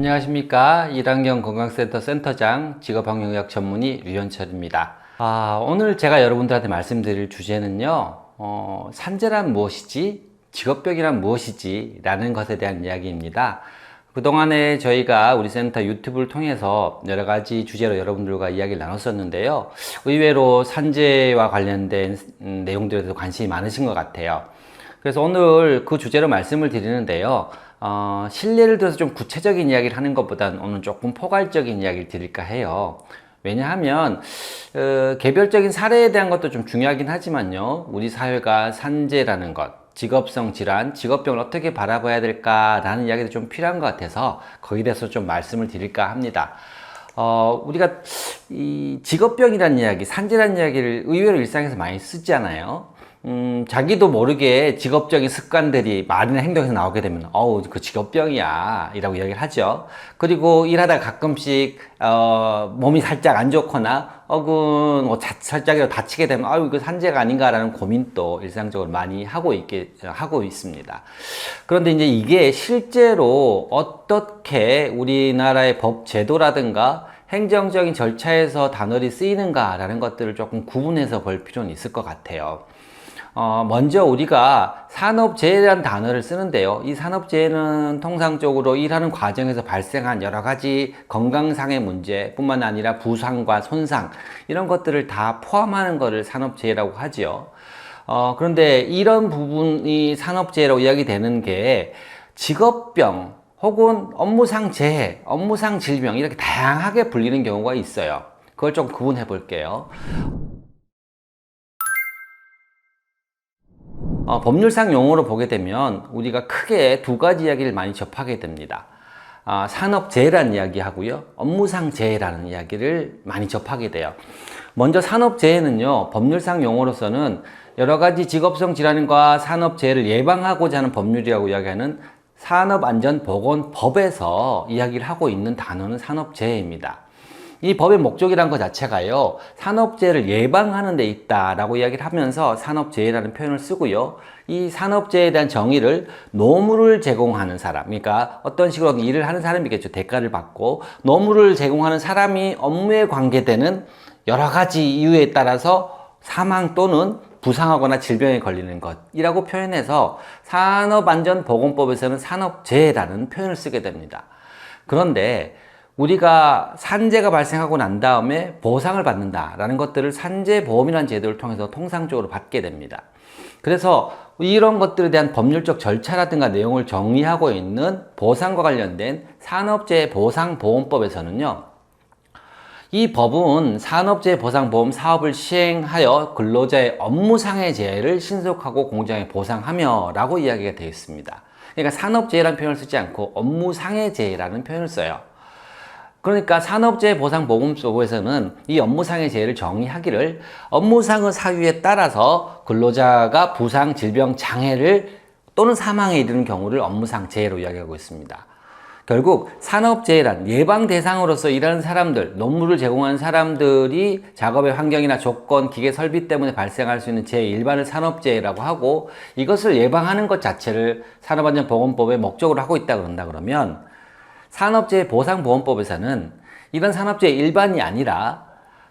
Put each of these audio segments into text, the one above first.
안녕하십니까. 일환경 건강센터 센터장 직업환경의학 전문의 류현철입니다. 오늘 제가 여러분들한테 말씀드릴 주제는요, 산재란 무엇이지? 직업병이란 무엇이지? 라는 것에 대한 이야기입니다. 그동안에 저희가 우리 센터 유튜브를 통해서 여러 가지 주제로 여러분들과 이야기를 나눴었는데요. 의외로 산재와 관련된 내용들에 대해서 관심이 많으신 것 같아요. 그래서 오늘 그 주제로 말씀을 드리는데요. 실례를 들어서 좀 구체적인 이야기를 하는 것보다는 오늘 조금 포괄적인 이야기를 드릴까 해요. 왜냐하면 개별적인 사례에 대한 것도 좀 중요하긴 하지만요. 우리 사회가 산재라는 것, 직업성 질환, 직업병을 어떻게 바라봐야 될까라는 이야기도 좀 필요한 것 같아서 거기에 대해서 좀 말씀을 드릴까 합니다. 우리가 이 직업병이라는 이야기, 산재라는 이야기를 의외로 일상에서 많이 쓰잖아요. 자기도 모르게 직업적인 습관들이 말이나 행동에서 나오게 되면 그 직업병이야 이라고 이야기를 하죠. 그리고 일하다가 가끔씩 몸이 살짝 안 좋거나 혹은 뭐 살짝이라도 다치게 되면 이거 산재가 아닌가라는 고민도 일상적으로 많이 하고 있습니다. 그런데 이제 이게 실제로 어떻게 우리나라의 법 제도라든가 행정적인 절차에서 단어를 쓰이는가라는 것들을 조금 구분해서 볼 필요는 있을 것 같아요. 먼저 우리가 산업재해라는 단어를 쓰는데요. 이 산업재해는 통상적으로 일하는 과정에서 발생한 여러 가지 건강상의 문제 뿐만 아니라 부상과 손상 이런 것들을 다 포함하는 것을 산업재해라고 하지요. 그런데 이런 부분이 산업재해라고 이야기되는 게 직업병 혹은 업무상 재해, 업무상 질병 이렇게 다양하게 불리는 경우가 있어요. 그걸 좀 구분해 볼게요. 법률상 용어로 보게 되면 우리가 크게 두 가지 이야기를 많이 접하게 됩니다. 산업재해라는 이야기 하고요. 업무상 재해라는 이야기를 많이 접하게 돼요. 먼저 산업재해는요, 법률상 용어로서는 여러 가지 직업성 질환과 산업재해를 예방하고자 하는 법률이라고 이야기하는 산업안전보건법에서 이야기를 하고 있는 단어는 산업재해입니다. 이 법의 목적이란 것 자체가요, 산업재해를 예방하는 데 있다라고 이야기를 하면서 산업재해라는 표현을 쓰고요. 이 산업재해에 대한 정의를 노무를 제공하는 사람, 그러니까 어떤 식으로 일을 하는 사람이겠죠. 대가를 받고 노무를 제공하는 사람이 업무에 관계되는 여러 가지 이유에 따라서 사망 또는 부상하거나 질병에 걸리는 것이라고 표현해서 산업안전보건법에서는 산업재해라는 표현을 쓰게 됩니다. 그런데 우리가 산재가 발생하고 난 다음에 보상을 받는다라는 것들을 산재보험이라는 제도를 통해서 통상적으로 받게 됩니다. 그래서 이런 것들에 대한 법률적 절차라든가 내용을 정리하고 있는 보상과 관련된 산업재해보상보험법에서는요, 이 법은 산업재해보상보험 사업을 시행하여 근로자의 업무상의 재해를 신속하고 공정하게 보상하며 라고 이야기가 되어 있습니다. 그러니까 산업재해라는 표현을 쓰지 않고 업무상의 재해라는 표현을 써요. 그러니까 산업재해보상보험법에서는 이 업무상의 재해를 정의하기를 업무상의 사유에 따라서 근로자가 부상, 질병, 장애를 또는 사망에 이르는 경우를 업무상 재해로 이야기하고 있습니다. 결국 산업재해란 예방 대상으로서 일하는 사람들, 노무를 제공하는 사람들이 작업의 환경이나 조건, 기계 설비 때문에 발생할 수 있는 재해 일반을 산업재해라고 하고, 이것을 예방하는 것 자체를 산업안전보건법의 목적으로 하고 있다 그런다 그러면, 산업재해보상보험법에서는 이런 산업재해 일반이 아니라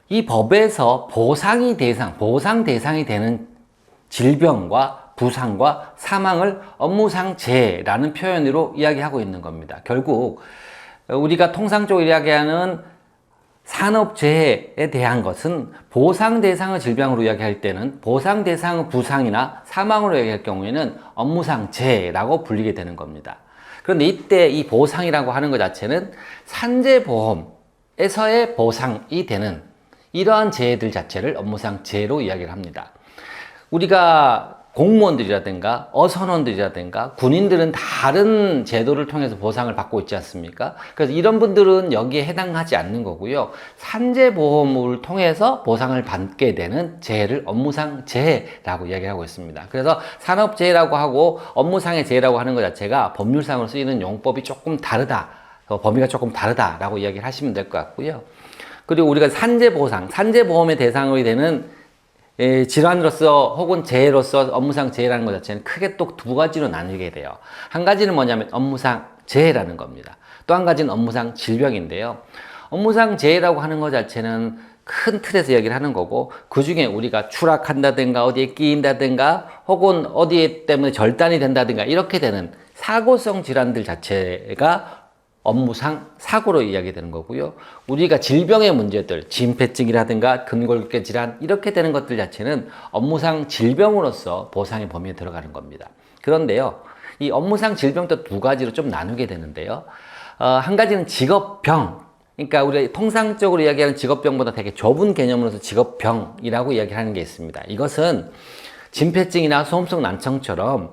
이 법에서 보상 대상이 되는 질병과 부상과 사망을 업무상 재해라는 표현으로 이야기하고 있는 겁니다. 결국 우리가 통상적으로 이야기하는 산업재해에 대한 것은 보상 대상의 질병으로 이야기할 때는 보상 대상의 부상이나 사망으로 이야기할 경우에는 업무상 재해라고 불리게 되는 겁니다. 그런데 이때 이 보상이라고 하는 것 자체는 산재보험에서의 보상이 되는 이러한 재해들 자체를 업무상 재해로 이야기를 합니다. 우리가 공무원들이라든가 어선원들이라든가 군인들은 다른 제도를 통해서 보상을 받고 있지 않습니까? 그래서 이런 분들은 여기에 해당하지 않는 거고요. 산재보험을 통해서 보상을 받게 되는 재해를 업무상 재해라고 이야기하고 있습니다. 그래서 산업재해라고 하고 업무상의 재해라고 하는 것 자체가 법률상으로 쓰이는 용법이 조금 다르다, 범위가 조금 다르다라고 이야기를 하시면 될 것 같고요. 그리고 우리가 산재보험의 대상이 되는 질환으로서 혹은 재해로서 업무상 재해라는 것 자체는 크게 또 두 가지로 나뉘게 돼요. 한 가지는 뭐냐면 업무상 재해라는 겁니다. 또 한 가지는 업무상 질병인데요. 업무상 재해라고 하는 것 자체는 큰 틀에서 얘기를 하는 거고, 그 중에 우리가 추락한다든가 어디에 끼인다든가 혹은 어디에 때문에 절단이 된다든가 이렇게 되는 사고성 질환들 자체가 업무상 사고로 이야기되는 거고요. 우리가 질병의 문제들, 심폐증이라든가 근골격 질환 이렇게 되는 것들 자체는 업무상 질병으로서 보상의 범위에 들어가는 겁니다. 그런데요, 이 업무상 질병도 두 가지로 좀 나누게 되는데요. 한 가지는 직업병. 그러니까 우리가 통상적으로 이야기하는 직업병보다 되게 좁은 개념으로서 직업병이라고 이야기하는 게 있습니다. 이것은 심폐증이나 소음성 난청처럼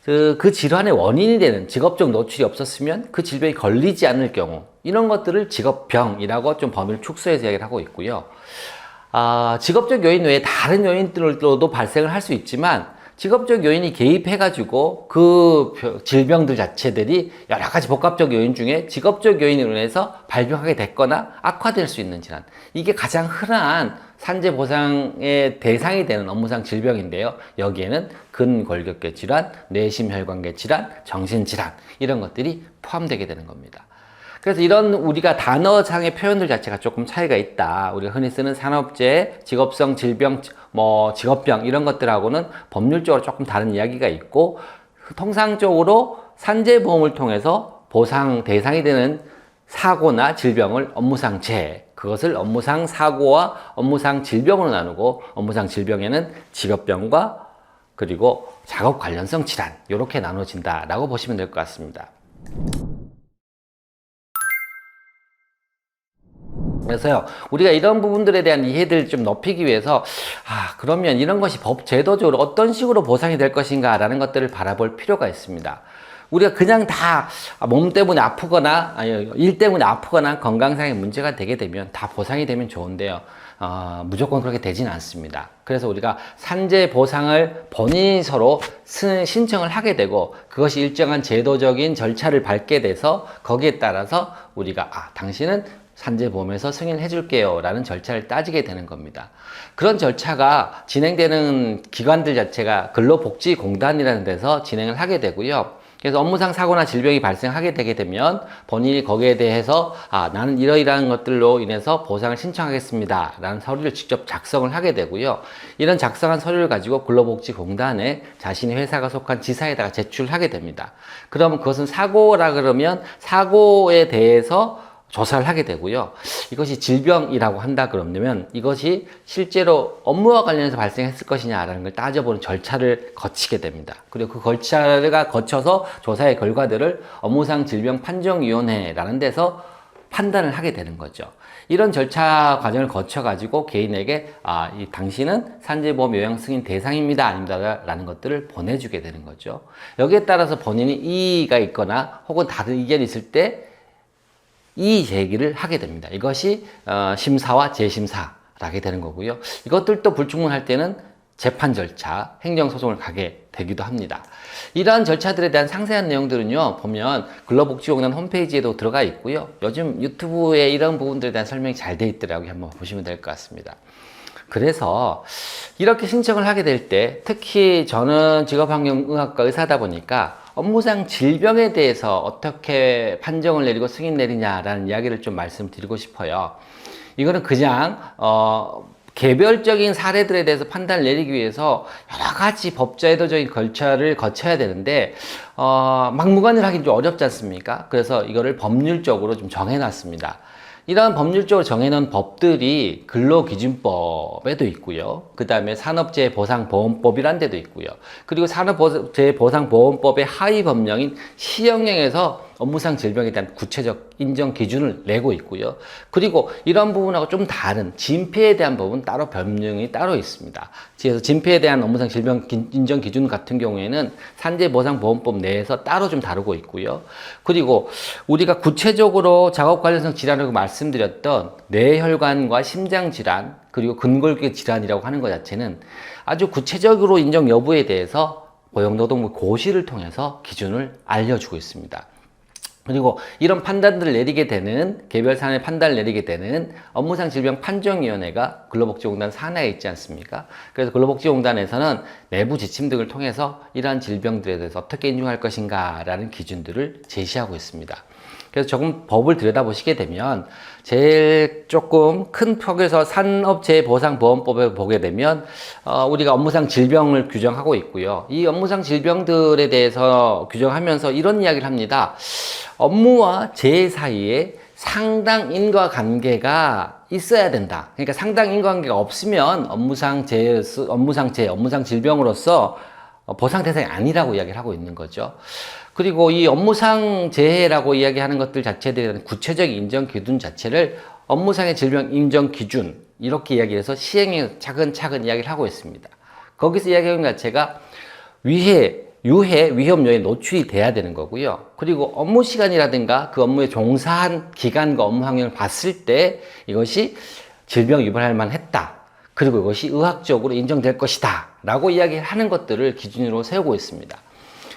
그 질환의 원인이 되는 직업적 노출이 없었으면 그 질병이 걸리지 않을 경우, 이런 것들을 직업병이라고 좀 범위를 축소해서 이야기를 하고 있고요. 직업적 요인 외에 다른 요인들로도 발생을 할 수 있지만, 직업적 요인이 개입해가지고 그 질병들 자체들이 여러 가지 복합적 요인 중에 직업적 요인으로 인해서 발병하게 됐거나 악화될 수 있는 질환, 이게 가장 흔한 산재 보상의 대상이 되는 업무상 질병인데요. 여기에는 근골격계 질환, 뇌심혈관계 질환, 정신질환 이런 것들이 포함되게 되는 겁니다. 그래서 이런 우리가 단어상의 표현들 자체가 조금 차이가 있다. 우리가 흔히 쓰는 산업재해, 직업성 질병, 직업병 이런 것들하고는 법률적으로 조금 다른 이야기가 있고, 통상적으로 산재보험을 통해서 보상 대상이 되는 사고나 질병을 업무상 재해, 그것을 업무상 사고와 업무상 질병으로 나누고, 업무상 질병에는 직업병과 그리고 작업 관련성 질환 이렇게 나눠진다라고 보시면 될 것 같습니다. 그래서요, 우리가 이런 부분들에 대한 이해를 좀 높이기 위해서, 그러면 이런 것이 법 제도적으로 어떤 식으로 보상이 될 것인가 라는 것들을 바라볼 필요가 있습니다. 우리가 그냥 다 몸 때문에 아프거나 일 때문에 아프거나 건강상의 문제가 되게 되면 다 보상이 되면 좋은데요, 무조건 그렇게 되지는 않습니다. 그래서 우리가 산재 보상을 본인이 서로 신청을 하게 되고, 그것이 일정한 제도적인 절차를 밟게 돼서 거기에 따라서 우리가 당신은 산재보험에서 승인을 해줄게요 라는 절차를 따지게 되는 겁니다. 그런 절차가 진행되는 기관들 자체가 근로복지공단이라는 데서 진행을 하게 되고요. 그래서 업무상 사고나 질병이 발생하게 되게 되면 본인이 거기에 대해서 나는 이러이러한 것들로 인해서 보상을 신청하겠습니다 라는 서류를 직접 작성을 하게 되고요. 이런 작성한 서류를 가지고 근로복지공단에 자신의 회사가 속한 지사에다가 제출하게 됩니다. 그러면 그것은 사고라 그러면 사고에 대해서 조사를 하게 되고요. 이것이 질병이라고 한다 그러면 이것이 실제로 업무와 관련해서 발생했을 것이냐라는 걸 따져보는 절차를 거치게 됩니다. 그리고 그 절차를 거쳐서 조사의 결과들을 업무상 질병 판정위원회라는 데서 판단을 하게 되는 거죠. 이런 절차 과정을 거쳐가지고 개인에게 이 당신은 산재보험 요양 승인 대상입니다, 아닙니다 라는 것들을 보내주게 되는 거죠. 여기에 따라서 본인이 이의가 있거나 혹은 다른 의견이 있을 때 이 얘기를 하게 됩니다. 이것이 심사와 재심사라게 되는 거고요. 이것들도 불충분할 때는 재판 절차, 행정소송을 가게 되기도 합니다. 이러한 절차들에 대한 상세한 내용들은요, 보면 근로복지공단 홈페이지에도 들어가 있고요. 요즘 유튜브에 이런 부분들에 대한 설명이 잘 돼 있더라고요. 한번 보시면 될 것 같습니다. 그래서 이렇게 신청을 하게 될 때, 특히 저는 직업환경의학과 의사다 보니까 업무상 질병에 대해서 어떻게 판정을 내리고 승인 내리냐라는 이야기를 좀 말씀드리고 싶어요. 이거는 그냥 개별적인 사례들에 대해서 판단을 내리기 위해서 여러 가지 법제도적인 절차를 거쳐야 되는데 막무가내로 하긴 좀 어렵지 않습니까? 그래서 이거를 법률적으로 좀 정해놨습니다. 이러한 법률적으로 정해놓은 법들이 근로기준법에도 있고요. 그 다음에 산업재해보상보험법이라는 데도 있고요. 그리고 산업재해보상보험법의 하위 법령인 시형령에서 업무상 질병에 대한 구체적 인정 기준을 내고 있고요. 그리고 이런 부분하고 좀 다른 진폐에 대한 부분 따로 법령이 따로 있습니다. 그래서 진폐에 대한 업무상 질병 인정 기준 같은 경우에는 산재보상보험법 내에서 따로 좀 다루고 있고요. 그리고 우리가 구체적으로 작업 관련성 질환이라고 말씀드렸던 뇌혈관과 심장 질환, 그리고 근골격 질환이라고 하는 것 자체는 아주 구체적으로 인정 여부에 대해서 고용노동부 고시를 통해서 기준을 알려주고 있습니다. 그리고 이런 판단들을 내리게 되는, 개별 사안의 판단을 내리게 되는 업무상 질병 판정위원회가 근로복지공단 산하에 있지 않습니까? 그래서 근로복지공단에서는 내부 지침 등을 통해서 이러한 질병들에 대해서 어떻게 인정할 것인가 라는 기준들을 제시하고 있습니다. 그래서 조금 법을 들여다보시게 되면 제일 조금 큰 폭에서 산업재해보상보험법에 보게 되면 우리가 업무상 질병을 규정하고 있고요. 이 업무상 질병들에 대해서 규정하면서 이런 이야기를 합니다. 업무와 재해 사이에 상당 인과관계가 있어야 된다. 그러니까 상당 인과관계가 없으면 업무상 질병으로서 보상 대상이 아니라고 이야기를 하고 있는 거죠. 그리고 이 업무상 재해라고 이야기하는 것들 자체에 대한 구체적 인정 기준 자체를 업무상의 질병 인정 기준 이렇게 이야기해서 시행에 차근차근 이야기를 하고 있습니다. 거기서 이야기하는 것 자체가 유해, 위험요에 노출이 돼야 되는 거고요. 그리고 업무 시간이라든가 그 업무에 종사한 기간과 업무 환경을 봤을 때 이것이 질병 유발할 만했다. 그리고 이것이 의학적으로 인정될 것이다. 라고 이야기하는 것들을 기준으로 세우고 있습니다.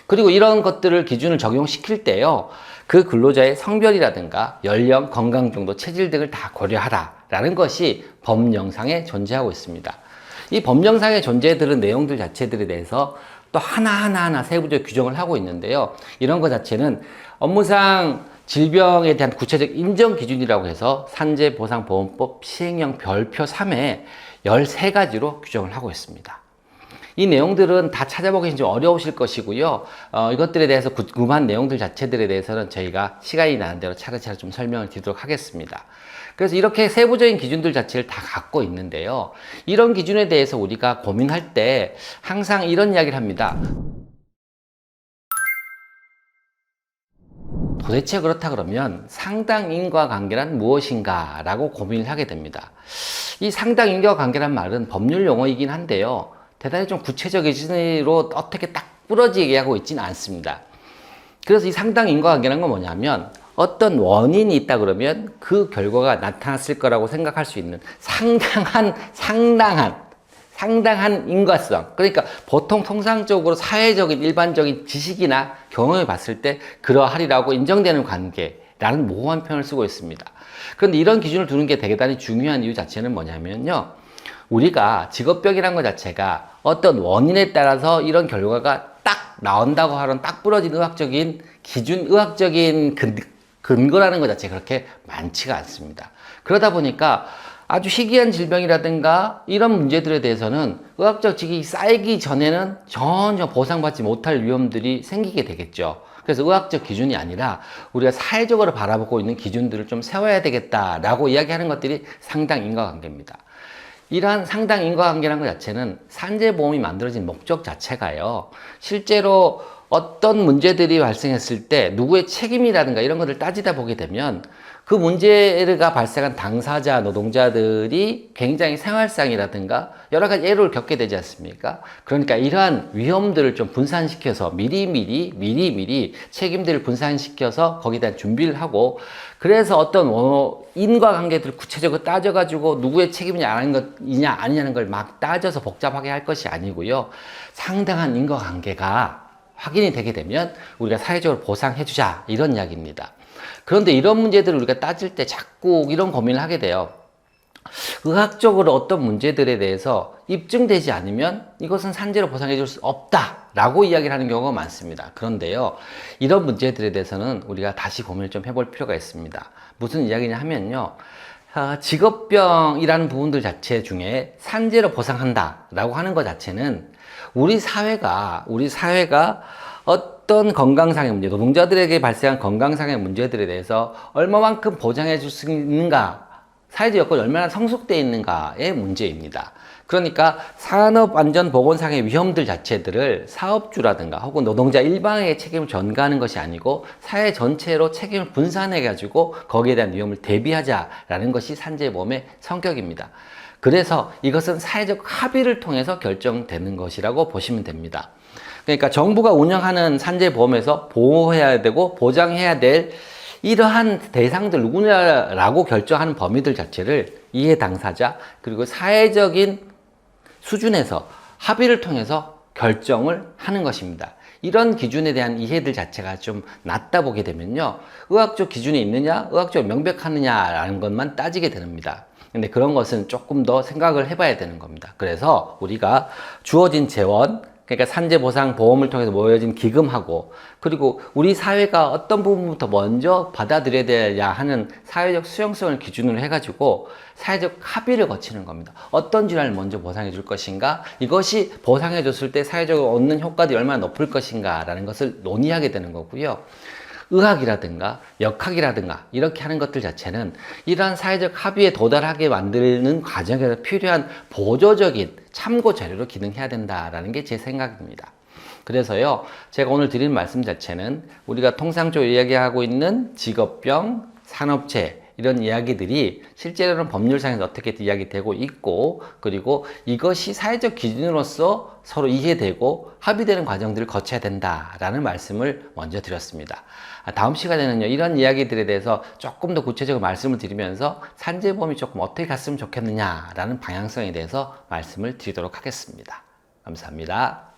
그리고 이런 것들을 기준을 적용시킬 때요, 그 근로자의 성별이라든가 연령, 건강 정도, 체질 등을 다 고려하라 라는 것이 법령상에 존재하고 있습니다. 이 법령상에 존재되는 내용들 자체들에 대해서 또 하나하나 세부적 규정을 하고 있는데요. 이런 것 자체는 업무상 질병에 대한 구체적 인정 기준이라고 해서 산재보상보험법 시행령 별표 3에 13가지로 규정을 하고 있습니다. 이 내용들은 다 찾아보기 좀 어려우실 것이고요. 이것들에 대해서 궁금한 내용들 자체들에 대해서는 저희가 시간이 나는 대로 차례차례 좀 설명을 드리도록 하겠습니다. 그래서 이렇게 세부적인 기준들 자체를 다 갖고 있는데요. 이런 기준에 대해서 우리가 고민할 때 항상 이런 이야기를 합니다. 도대체 그렇다 그러면 상당 인과관계란 무엇인가 라고 고민을 하게 됩니다. 이 상당 인과관계란 말은 법률 용어이긴 한데요. 대단히 좀 구체적인 기준으로 어떻게 딱 부러지게 하고 있지는 않습니다. 그래서 이 상당 인과관계란 건 뭐냐면 어떤 원인이 있다 그러면 그 결과가 나타났을 거라고 생각할 수 있는 상당한 인과성. 그러니까 보통 통상적으로 사회적인 일반적인 지식이나 경험을 봤을 때 그러하리라고 인정되는 관계라는 모호한 표현을 쓰고 있습니다. 그런데 이런 기준을 두는 게 대단히 중요한 이유 자체는 뭐냐면요. 우리가 직업병이라는 것 자체가 어떤 원인에 따라서 이런 결과가 딱 나온다고 하는 딱 부러진 의학적인 기준, 의학적인 근거라는 것 자체가 그렇게 많지가 않습니다. 그러다 보니까 아주 희귀한 질병이라든가 이런 문제들에 대해서는 의학적 지식이 쌓이기 전에는 전혀 보상받지 못할 위험들이 생기게 되겠죠. 그래서 의학적 기준이 아니라 우리가 사회적으로 바라보고 있는 기준들을 좀 세워야 되겠다라고 이야기하는 것들이 상당 인과관계입니다. 이러한 상당 인과관계라는 것 자체는 산재보험이 만들어진 목적 자체가요. 실제로 어떤 문제들이 발생했을 때 누구의 책임이라든가 이런 것을 따지다 보게 되면 그 문제가 발생한 당사자, 노동자들이 굉장히 생활상이라든가 여러 가지 애로를 겪게 되지 않습니까? 그러니까 이러한 위험들을 좀 분산시켜서 미리 책임들을 분산시켜서 거기에 대한 준비를 하고 그래서 어떤 인과관계들을 구체적으로 따져가지고 누구의 책임이냐 아니냐는 걸 막 따져서 복잡하게 할 것이 아니고요. 상당한 인과관계가 확인이 되게 되면 우리가 사회적으로 보상해주자 이런 이야기입니다. 그런데 이런 문제들을 우리가 따질 때 자꾸 이런 고민을 하게 돼요. 의학적으로 어떤 문제들에 대해서 입증되지 않으면 이것은 산재로 보상해 줄 수 없다 라고 이야기를 하는 경우가 많습니다. 그런데요, 이런 문제들에 대해서는 우리가 다시 고민을 좀 해볼 필요가 있습니다. 무슨 이야기냐 하면요, 직업병이라는 부분들 자체 중에 산재로 보상한다 라고 하는 것 자체는 우리 사회가 어떤 건강상의 문제, 노동자들에게 발생한 건강상의 문제들에 대해서 얼마만큼 보장해 줄 수 있는가, 사회적 여건이 얼마나 성숙되어 있는가의 문제입니다. 그러니까 산업안전보건상의 위험들 자체들을 사업주라든가 혹은 노동자 일방에게 책임을 전가하는 것이 아니고 사회 전체로 책임을 분산해가지고 거기에 대한 위험을 대비하자라는 것이 산재보험의 성격입니다. 그래서 이것은 사회적 합의를 통해서 결정되는 것이라고 보시면 됩니다. 그러니까 정부가 운영하는 산재보험에서 보호해야 되고 보장해야 될 이러한 대상들 누구냐라고 결정하는 범위들 자체를 이해 당사자 그리고 사회적인 수준에서 합의를 통해서 결정을 하는 것입니다. 이런 기준에 대한 이해들 자체가 좀 낮다 보게 되면요, 의학적 기준이 있느냐, 의학적으로 명백하느냐라는 것만 따지게 됩니다. 근데 그런 것은 조금 더 생각을 해봐야 되는 겁니다. 그래서 우리가 주어진 재원, 그러니까 산재보상보험을 통해서 모여진 기금하고, 그리고 우리 사회가 어떤 부분부터 먼저 받아들여야 되냐 하는 사회적 수용성을 기준으로 해가지고 사회적 합의를 거치는 겁니다. 어떤 질환을 먼저 보상해 줄 것인가, 이것이 보상해 줬을 때 사회적으로 얻는 효과들이 얼마나 높을 것인가 라는 것을 논의하게 되는 거고요. 의학이라든가 역학이라든가 이렇게 하는 것들 자체는 이러한 사회적 합의에 도달하게 만드는 과정에서 필요한 보조적인 참고 자료로 기능해야 된다라는 게 제 생각입니다. 그래서요, 제가 오늘 드린 말씀 자체는 우리가 통상적으로 이야기하고 있는 직업병, 산업재해 이런 이야기들이 실제로는 법률상에서 어떻게 이야기되고 있고, 그리고 이것이 사회적 기준으로서 서로 이해되고 합의되는 과정들을 거쳐야 된다라는 말씀을 먼저 드렸습니다. 다음 시간에는요, 이런 이야기들에 대해서 조금 더 구체적으로 말씀을 드리면서 산재보험이 조금 어떻게 갔으면 좋겠느냐라는 방향성에 대해서 말씀을 드리도록 하겠습니다. 감사합니다.